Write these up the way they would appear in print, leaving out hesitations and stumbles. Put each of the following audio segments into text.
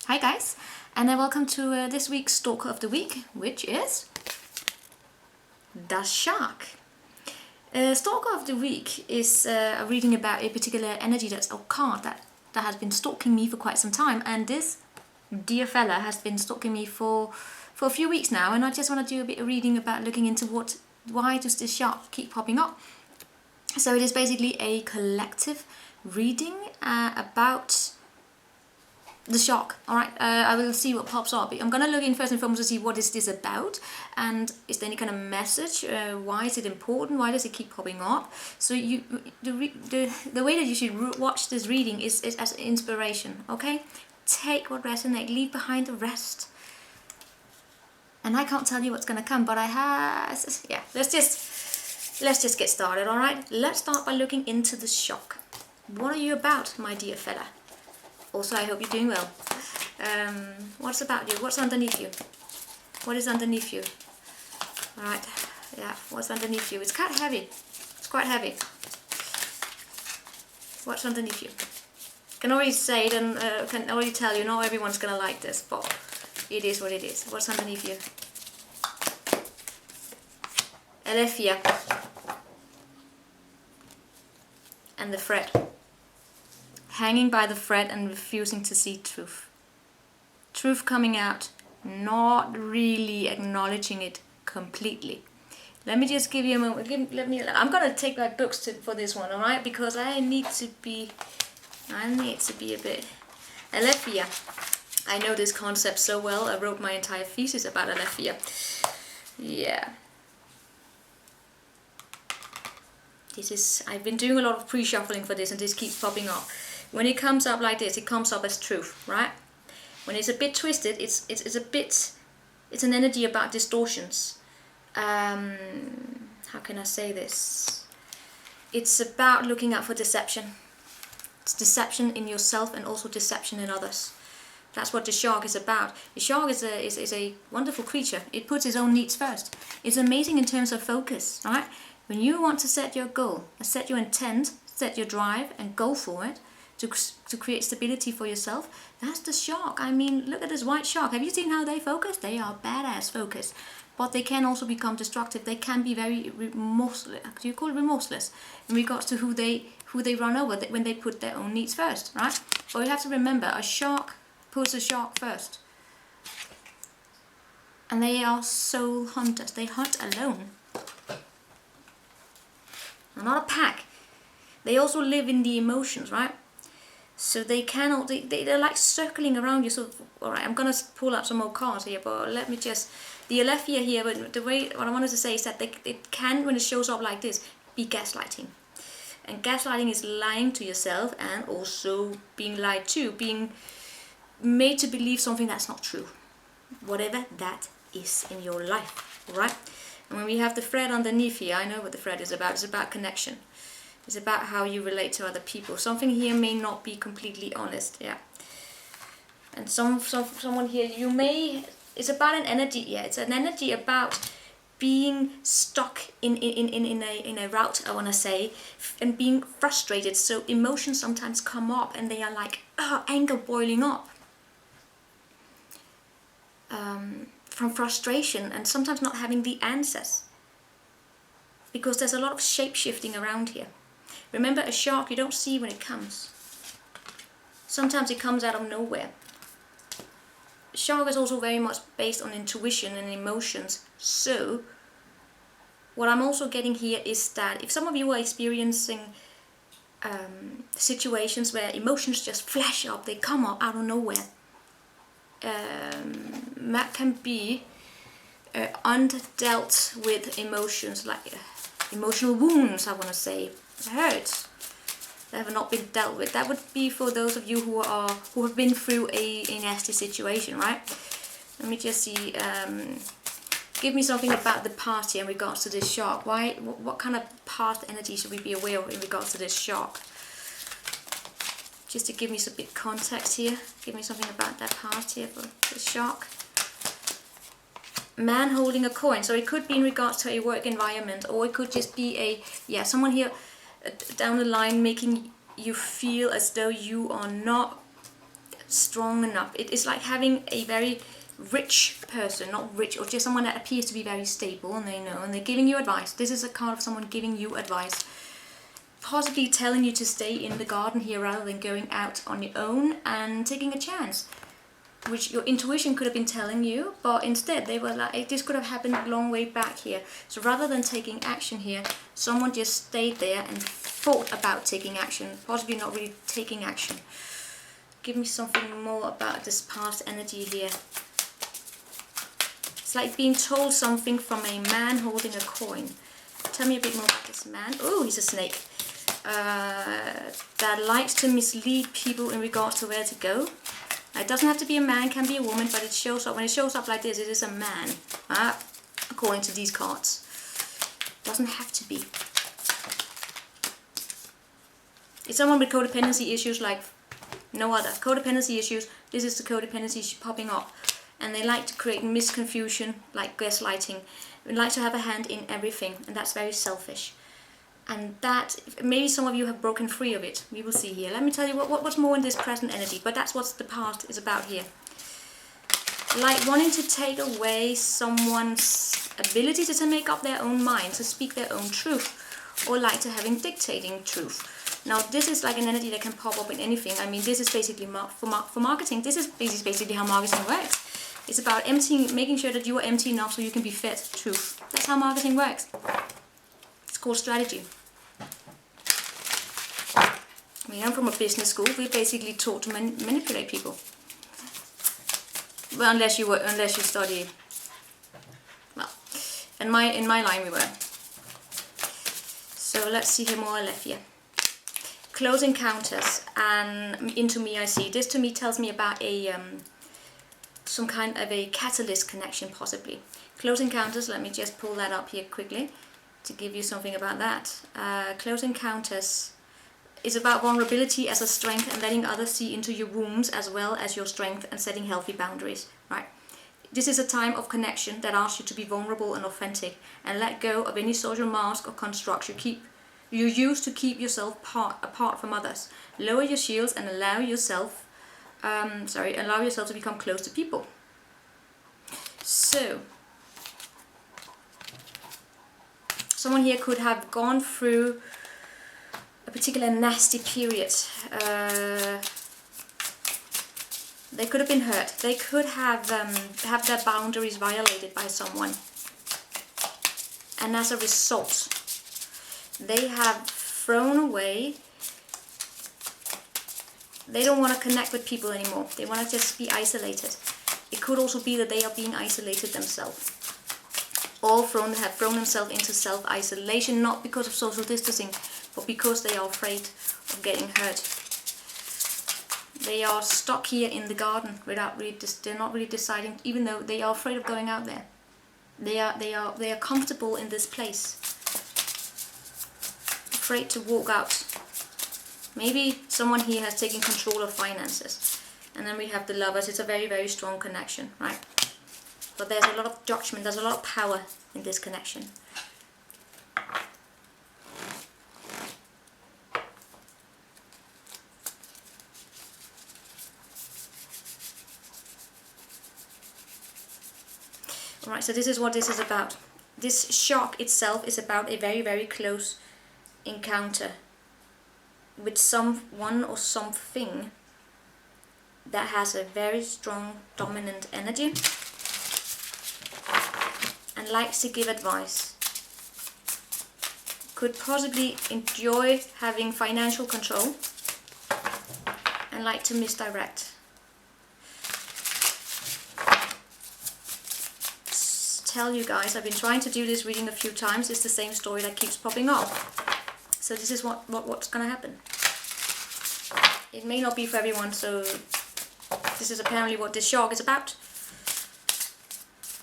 Hi guys, and welcome to this week's Stalker of the Week, which is the shark. Stalker of the Week is a reading about a particular energy or card that has been stalking me for quite some time, and this dear fella has been stalking me for a few weeks now, and I just want to do a bit of reading about looking into why does this shark keep popping up. So it is basically a collective reading about the shark. Alright, I will see what pops up. I'm gonna look in first and foremost to see what is this about, and is there any kind of message, why is it important, why does it keep popping up. So the way that you should watch this reading is as inspiration, okay? Take what resonates, leave behind the rest. And I can't tell you what's gonna come, but let's just get started. Alright, let's start by looking into the shark. What are you about, my dear fella? Also, I hope you're doing well. What's about you? What's underneath you? What is underneath you? Alright, yeah, what's underneath you? It's quite heavy. It's quite heavy. What's underneath you? I can already say it and can already tell you, not everyone's gonna like this, but it is what it is. What's underneath you? Alephia. And the thread. Hanging by the thread and refusing to see truth. Truth coming out, not really acknowledging it completely. Let me just give you a moment. I'm gonna take my books for this one, alright? Because I need to be a bit. Alephia. I know this concept so well. I wrote my entire thesis about Alephia. Yeah. I've been doing a lot of pre-shuffling for this, and this keeps popping up. When it comes up like this, it comes up as truth, right? When it's a bit twisted, it's an energy about distortions. How can I say this? It's about looking out for deception. It's deception in yourself and also deception in others. That's what the shark is about. The shark is a wonderful creature. It puts its own needs first. It's amazing in terms of focus, right? When you want to set your goal, set your intent, set your drive, and go for it, to create stability for yourself, that's the shark. I mean, look at this white shark. Have you seen how they focus? They are badass focused, but they can also become destructive. They can be very remorseless. Do you call it remorseless in regards to who they run over when they put their own needs first, right? But you have to remember, a shark puts a shark first, and they are soul hunters. They hunt alone. They're not a pack. They also live in the emotions, right? So they're like circling around you. So, alright, I'm gonna pull out some more cards here, but let me just, the Alephia here, but what I wanted to say is that it can, when it shows up like this, be gaslighting. And gaslighting is lying to yourself and also being lied to, being made to believe something that's not true. Whatever that is in your life, right? And when we have the thread underneath here, I know what the thread is about. It's about connection. It's about how you relate to other people. Something here may not be completely honest, yeah. And someone here, it's about an energy, yeah. It's an energy about being stuck in a route, I want to say, and being frustrated. So emotions sometimes come up, and they are like, anger boiling up. From frustration, and sometimes not having the answers, because there's a lot of shape-shifting around here. Remember, a shark, you don't see when it comes. Sometimes it comes out of nowhere. Shark is also very much based on intuition and emotions. So what I'm also getting here is that if some of you are experiencing situations where emotions just flash up, they come up out of nowhere, that can be undealt with emotions, like emotional wounds, I want to say, hurts that have not been dealt with. That would be for those of you who have been through a nasty situation, right? Let me just see. Give me something about the past here in regards to this shark. What kind of past energy should we be aware of in regards to this shark? Just to give me some bit context here. Give me something about that past here for the shark. Man holding a coin. So it could be in regards to a work environment, or it could just be someone here down the line making you feel as though you are not strong enough. It is like having a very rich person, not rich, or just someone that appears to be very stable, and they know, and they're giving you advice. This is a card of someone giving you advice, possibly telling you to stay in the garden here rather than going out on your own and taking a chance, which your intuition could have been telling you, but instead they were like, this could have happened a long way back here. So rather than taking action here, someone just stayed there and thought about taking action, possibly not really taking action. Give me something more about this past energy here. It's like being told something from a man holding a coin. Tell me a bit more about this man. Oh, he's a snake. That likes to mislead people in regards to where to go. It doesn't have to be a man, can be a woman, but it shows up. When it shows up like this, it is a man, according to these cards. Doesn't have to be. It's someone with codependency issues like no other. Codependency issues, this is the codependency popping up. And they like to create misconfusion, like gaslighting. They like to have a hand in everything, and that's very selfish. And that, maybe some of you have broken free of it. We will see here. Let me tell you what's more in this present energy, but that's what the past is about here. Like wanting to take away someone's ability to make up their own mind, to speak their own truth, or like to having dictating truth. Now this is like an energy that can pop up in anything. I mean, this is basically for marketing. This is basically how marketing works. It's about emptying, making sure that you are empty enough so you can be fed truth. That's how marketing works. It's called strategy. I mean, I'm from a business school. We're basically taught to manipulate people. Well, unless you study. Well, in my line we were. So let's see here more I left here. Close encounters and into me I see. This to me tells me about a some kind of a catalyst connection possibly. Close encounters, let me just pull that up here quickly to give you something about that. Close encounters is about vulnerability as a strength and letting others see into your wounds as well as your strength and setting healthy boundaries, right? This is a time of connection that asks you to be vulnerable and authentic and let go of any social mask or constructs you use to keep yourself apart from others. Lower your shields and allow yourself to become close to people. So, someone here could have gone through a particular nasty period. They could have been hurt. They could have their boundaries violated by someone. And as a result, they have thrown away. They don't want to connect with people anymore. They want to just be isolated. It could also be that they are being isolated themselves. All have thrown themselves into self-isolation, not because of social distancing, but because they are afraid of getting hurt. They are stuck here in the garden without really. They're not really deciding, even though they are afraid of going out there. They are comfortable in this place. Afraid to walk out. Maybe someone here has taken control of finances. And then we have the Lovers. It's a very, very strong connection, right? But there's a lot of judgment, there's a lot of power in this connection. Alright, so this is what this is about. This shock itself is about a very, very close encounter with someone or something that has a very strong dominant energy and likes to give advice. Could possibly enjoy having financial control and like to misdirect. Tell you guys, I've been trying to do this reading a few times. It's the same story that keeps popping up. So this is what's gonna happen. It may not be for everyone, so this is apparently what this shock is about.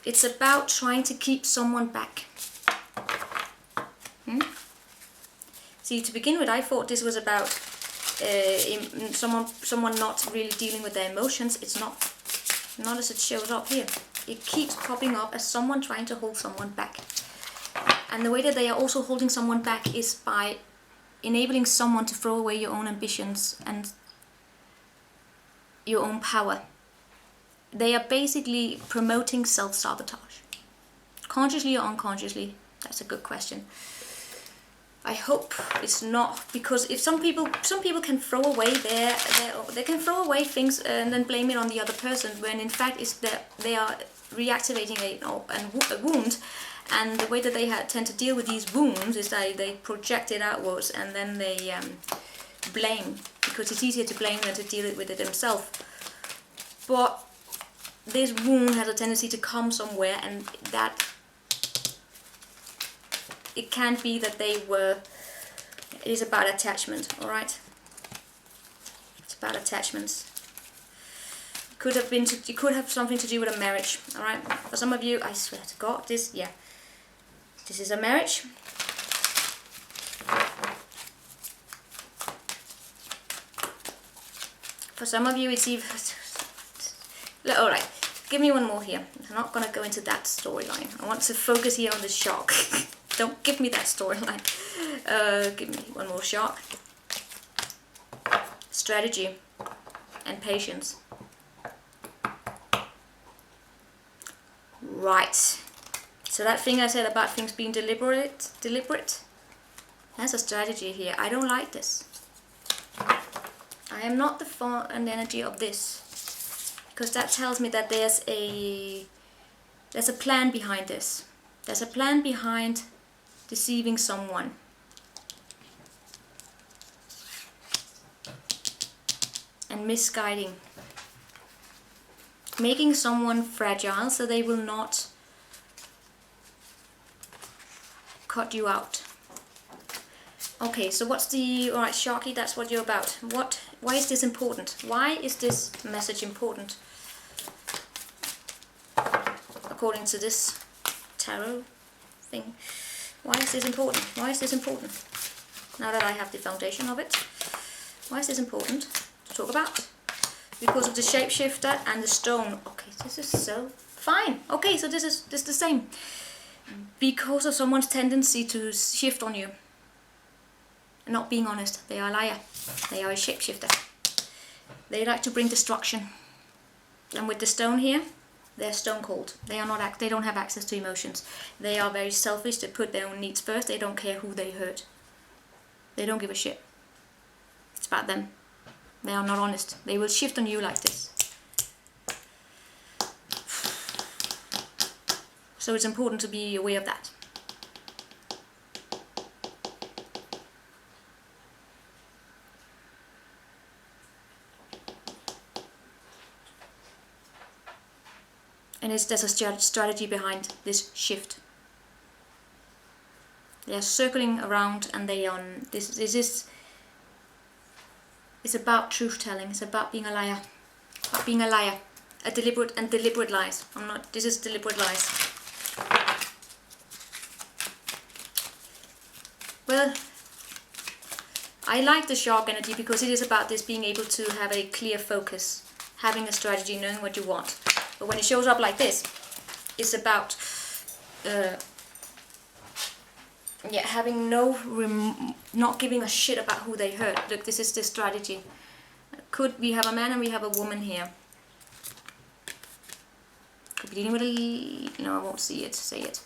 It's about trying to keep someone back. See, to begin with, I thought this was about someone not really dealing with their emotions. It's not as it shows up here. It keeps popping up as someone trying to hold someone back. And the way that they are also holding someone back is by enabling someone to throw away your own ambitions and your own power. They are basically promoting self-sabotage. Consciously or unconsciously? That's a good question. I hope it's not, because if some people can throw away they can throw away things and then blame it on the other person, when in fact it's that they are reactivating a wound, and the way that they tend to deal with these wounds is that they project it outwards, and then they blame, because it's easier to blame than to deal with it themselves. But this wound has a tendency to come somewhere, and that it can't be that they were. It is about attachment, all right? It's about attachments. Could have been. It could have something to do with a marriage, all right? For some of you, I swear to God, this is a marriage. For some of you, it's even. All right, give me one more here. I'm not gonna go into that storyline. I want to focus here on the shark. Don't give me that storyline. Give me one more shark. Strategy and patience. Right. So that thing I said about things being deliberate, that's a strategy here. I don't like this. I am not the fun and energy of this, because that tells me that there's a plan behind this. There's a plan behind deceiving someone. And misguiding. Making someone fragile so they will not cut you out. Okay, so what's the... Alright, Sharky, that's what you're about. Why is this important? Why is this message important? According to this tarot thing. Why is this important? Why is this important? Now that I have the foundation of it. Why is this important to talk about? Because of the shapeshifter and the stone. Okay, this is so fine. Okay, so this is the same. Because of someone's tendency to shift on you. Not being honest. They are a liar. They are a shapeshifter. They like to bring destruction. And with the stone here, they're stone cold. They don't have access to emotions. They are very selfish. They put their own needs first. They don't care who they hurt. They don't give a shit. It's about them. They are not honest. They will shift on you like this. So it's important to be aware of that. And there's a strategy behind this shift. They are circling around, and they are this is. It's about truth telling. It's about being a liar. About being a liar. Deliberate lies. This is deliberate lies. Well, I like the shark energy because it is about this being able to have a clear focus, having a strategy, knowing what you want. But when it shows up like this, it's about having not giving a shit about who they hurt. Look, this is the strategy. We have a man and we have a woman here. Could be dealing with no, I won't say it.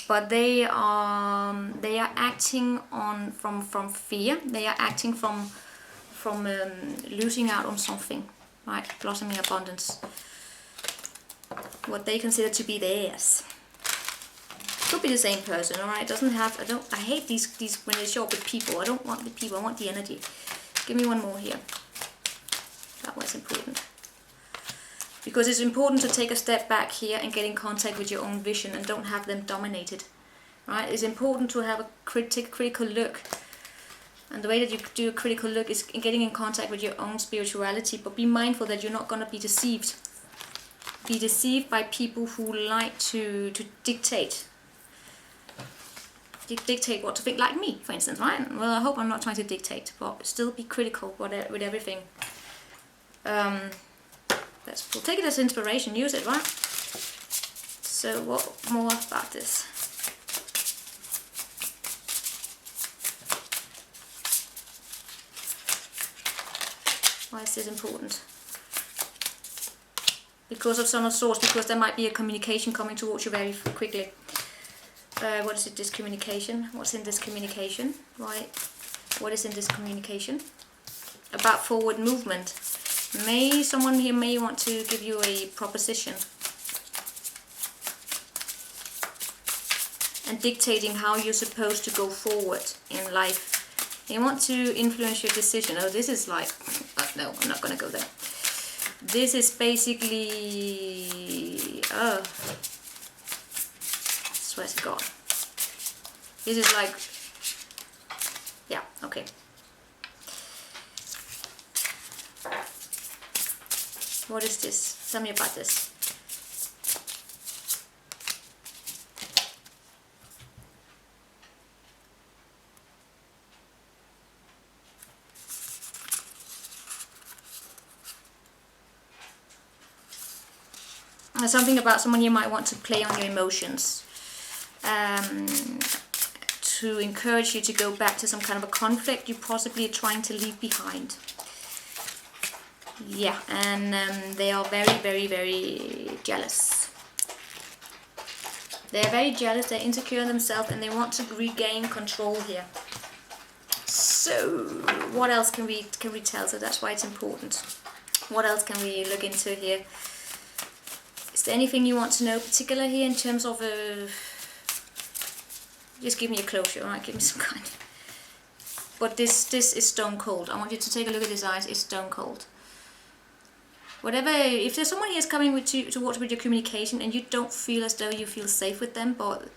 But they are acting from fear. They are acting from losing out on something, right? Blossoming abundance. What they consider to be theirs. Could be the same person, alright? I hate these when they show up with people. I don't want the people, I want the energy. Give me one more here. That was important. Because it's important to take a step back here and get in contact with your own vision and don't have them dominated. Right? It's important to have a critical look. And the way that you do a critical look is getting in contact with your own spirituality, but be mindful that you're not going to be deceived. Be deceived by people who like to dictate what to think, like me, for instance, right? Well, I hope I'm not trying to dictate, but still be critical with everything. We'll take it as inspiration, use it, right? So what more about this? Why is this important? because of some source, because there might be a communication coming towards you very quickly. What is it, this communication? What's in this communication? Right. What is in this communication? About forward movement. Someone here may want to give you a proposition. And dictating how you're supposed to go forward in life. They want to influence your decision. Oh, this is like... no, I'm not going to go there. This is basically... I swear to God. This is like... yeah, okay. What is this? Tell me about this. Something about someone you might want to play on your emotions, to encourage you to go back to some kind of a conflict you possibly are trying to leave behind. Yeah, and they are very, very, very jealous. They're very jealous, they're insecure in themselves, and they want to regain control here. So, what else can we tell? So that's why it's important. What else can we look into here? Is there anything you want to know particular here in terms of just give me a closure, alright? Give me some kind. But this is stone cold. I want you to take a look at his eyes. It's stone cold. Whatever, if there's someone here is coming with towards your communication and you don't feel as though you feel safe with them, but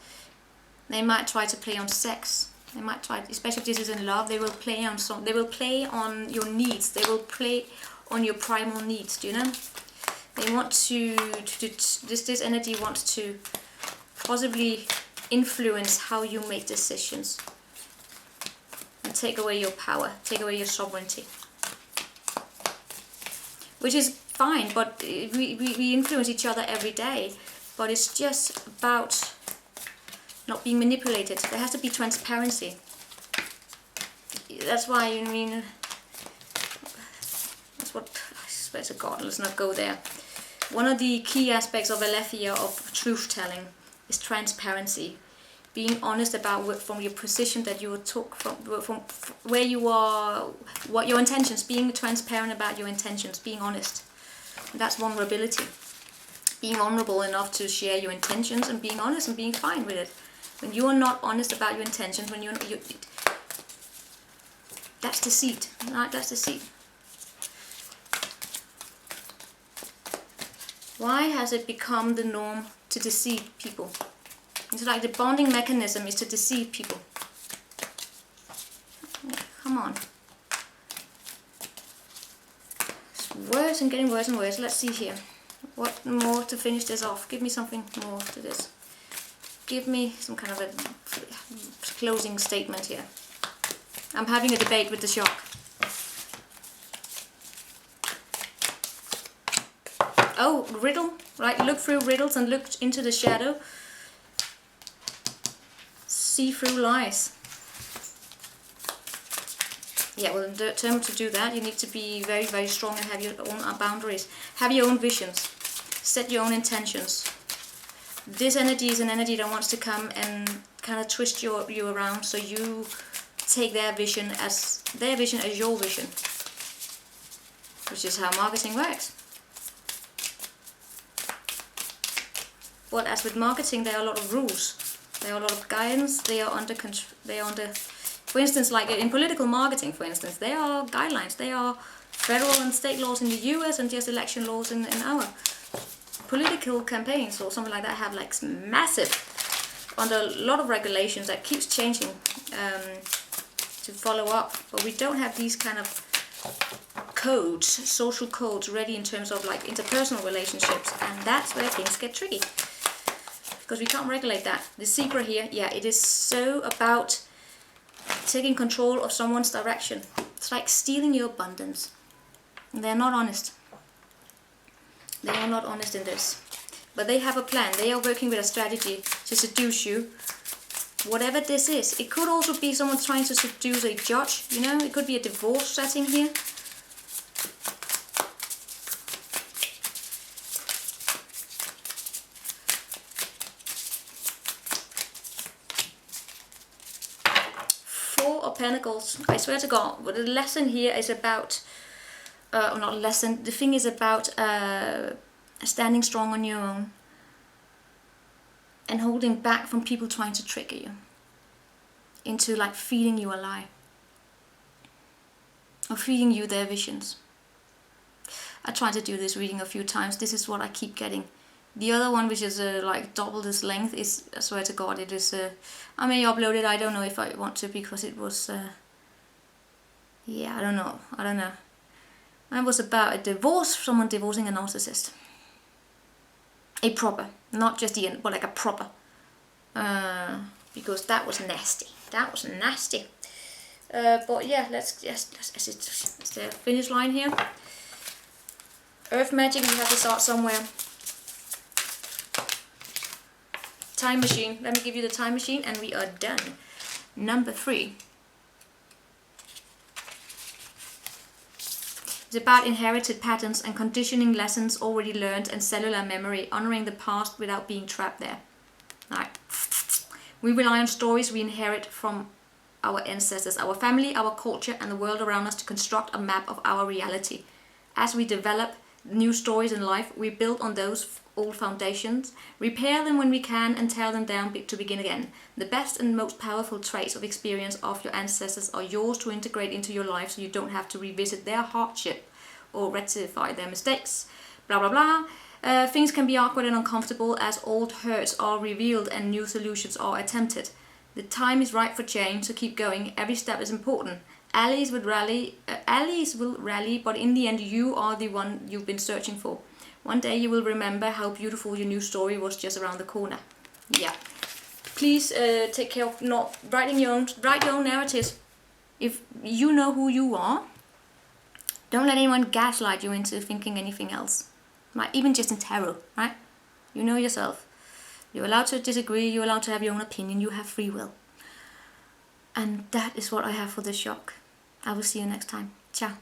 they might try to play on sex. They might try, especially if this is in love, they will play on they will play on your needs. They will play on your primal needs. Do you know? They want to this energy wants to possibly influence how you make decisions and take away your power, take away your sovereignty, which is fine. But we influence each other every day. But it's just about not being manipulated. There has to be transparency. That's why I mean. That's what I swear to God. Let's not go there. One of the key aspects of Aletheia, of truth-telling, is transparency. Being honest about from your position that you took, from where you are, what your intentions, being transparent about your intentions, being honest. And that's vulnerability. Being vulnerable enough to share your intentions and being honest and being fine with it. When you are not honest about your intentions, when that's deceit, right? That's deceit. Why has it become the norm to deceive people? It's like the bonding mechanism is to deceive people. Come on. It's worse and getting worse and worse. Let's see here. What more to finish this off? Give me something more to this. Give me some kind of a closing statement here. I'm having a debate with the shock. Oh, riddle, right? Look through riddles and look into the shadow. See through lies. Yeah, well, determined to do that, you need to be very, very strong and have your own boundaries. Have your own visions. Set your own intentions. This energy is an energy that wants to come and kind of twist you around, so you take their vision as your vision, which is how marketing works. But as with marketing, there are a lot of rules. There are a lot of guidance. They are under. For instance, like in political marketing, for instance, there are guidelines. There are federal and state laws in the US and just election laws in our political campaigns or something like that. Have like massive, under a lot of regulations that keeps changing to follow up. But we don't have these kind of codes, social codes, ready in terms of like interpersonal relationships, and that's where things get tricky. Because we can't regulate that. The secret here, yeah, it is so about taking control of someone's direction. It's like stealing your abundance. And they're not honest. They are not honest in this. But they have a plan. They are working with a strategy to seduce you. Whatever this is. It could also be someone trying to seduce a judge. You know, it could be a divorce setting here. of Pentacles. I swear to God, but the lesson here is about, or not lesson, the thing is about standing strong on your own and holding back from people trying to trigger you into like feeding you a lie or feeding you their visions. I tried to do this reading a few times. This is what I keep getting. The other one, which is like double this length, is, I swear to God, it is, I may upload it, I don't know if I want to, because it was, yeah, I don't know. It was about a divorce, someone divorcing a narcissist. A proper, not just the end, but like a proper. Because that was nasty. But yeah, let's it's the finish line here. Earth magic, we have to start somewhere. Time machine, let me give you the time machine and we are done. Number 3. It's about inherited patterns and conditioning lessons already learned and cellular memory, honoring the past without being trapped there. Right. We rely on stories we inherit from our ancestors, our family, our culture and the world around us to construct a map of our reality. As we develop new stories in life, we build on those old foundations, repair them when we can and tear them down to begin again. The best and most powerful traits of experience of your ancestors are yours to integrate into your life so you don't have to revisit their hardship or rectify their mistakes. Blah blah blah. Things can be awkward and uncomfortable as old hurts are revealed and new solutions are attempted. The time is right for change, so keep going. Every step is important. Allies will rally, but in the end you are the one you've been searching for. One day you will remember how beautiful your new story was just around the corner. Yeah. Please take care of not write your own narratives. If you know who you are, don't let anyone gaslight you into thinking anything else. Right? Even just in tarot, right? You know yourself. You're allowed to disagree, you're allowed to have your own opinion, you have free will. And that is what I have for this shock. I will see you next time. Ciao.